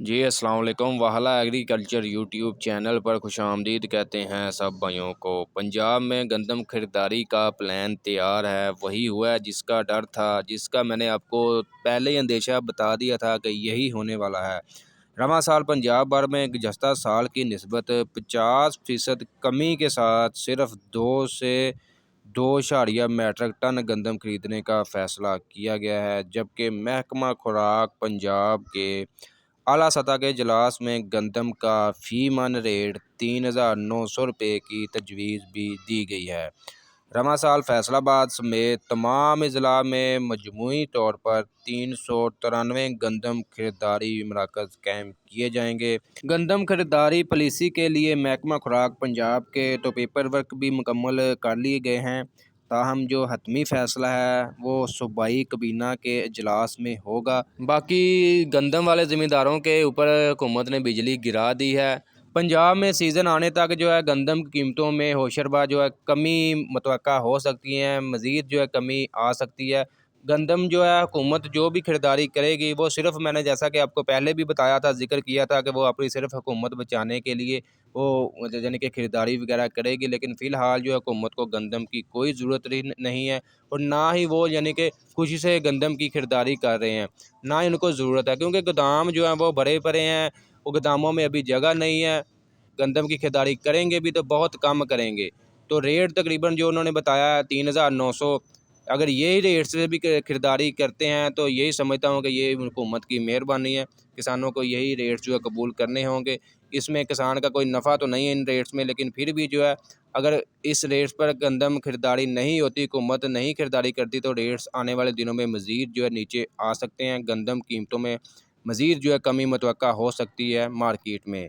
جی السلام علیکم۔ Wahla agriculture YouTube channel پر خوش آمدید کہتے ہیں سب بھائیوں کو۔ پنجاب میں گندم خریداری کا پلان تیار ہے، وہی ہوا ہے جس کا ڈر تھا، جس کا میں نے آپ کو پہلے ہی اندیشہ بتا دیا تھا کہ یہی ہونے والا ہے۔ رواں سال پنجاب بھر میں گزشتہ سال کی نسبت 50% کمی کے ساتھ صرف 2 میٹرک ٹن گندم خریدنے کا فیصلہ کیا گیا ہے، جبکہ محکمہ خوراک پنجاب کے اعلیٰ سطح کے اجلاس میں گندم کا فی من ریٹ 3,900 روپے کی تجویز بھی دی گئی ہے۔ رواں سال فیصل آباد سمیت تمام اضلاع میں مجموعی طور پر 393 گندم خریداری مراکز قائم کیے جائیں گے۔ گندم خریداری پالیسی کے لیے محکمہ خوراک پنجاب کے تو پیپر ورک بھی مکمل کر لیے گئے ہیں، تاہم جو حتمی فیصلہ ہے وہ صوبائی کابینہ کے اجلاس میں ہوگا۔ باقی گندم والے زمینداروں کے اوپر حکومت نے بجلی گرا دی ہے۔ پنجاب میں سیزن آنے تک گندم کی قیمتوں میں ہوشربا کمی متوقع ہو سکتی ہے، مزید کمی آ سکتی ہے۔ گندم حکومت جو بھی خریداری کرے گی وہ صرف، میں نے جیسا کہ آپ کو پہلے بھی بتایا تھا، ذکر کیا تھا کہ وہ اپنی صرف حکومت بچانے کے لیے وہ کہ خریداری وغیرہ کرے گی، لیکن فی الحال حکومت کو گندم کی کوئی ضرورت نہیں ہے، اور نہ ہی وہ کہ خوشی سے گندم کی خریداری کر رہے ہیں، نہ ہی ان کو ضرورت ہے، کیونکہ گودام ہیں وہ بھرے پڑے ہیں، وہ گوداموں میں ابھی جگہ نہیں ہے۔ گندم کی خریداری کریں گے بھی تو بہت کم کریں گے، تو ریٹ تقریباً جو انہوں نے بتایا ہے 3,900، اگر یہی ریٹ سے بھی خریداری کرتے ہیں تو یہی سمجھتا ہوں کہ یہ حکومت کی مہربانی ہے، کسانوں کو یہی ریٹس قبول کرنے ہوں گے۔ اس میں کسان کا کوئی نفع تو نہیں ہے ان ریٹس میں، لیکن پھر بھی اگر اس ریٹس پر گندم خریداری نہیں ہوتی، حکومت نہیں خریداری کرتی، تو ریٹس آنے والے دنوں میں مزید نیچے آ سکتے ہیں، گندم قیمتوں میں مزید کمی متوقع ہو سکتی ہے مارکیٹ میں۔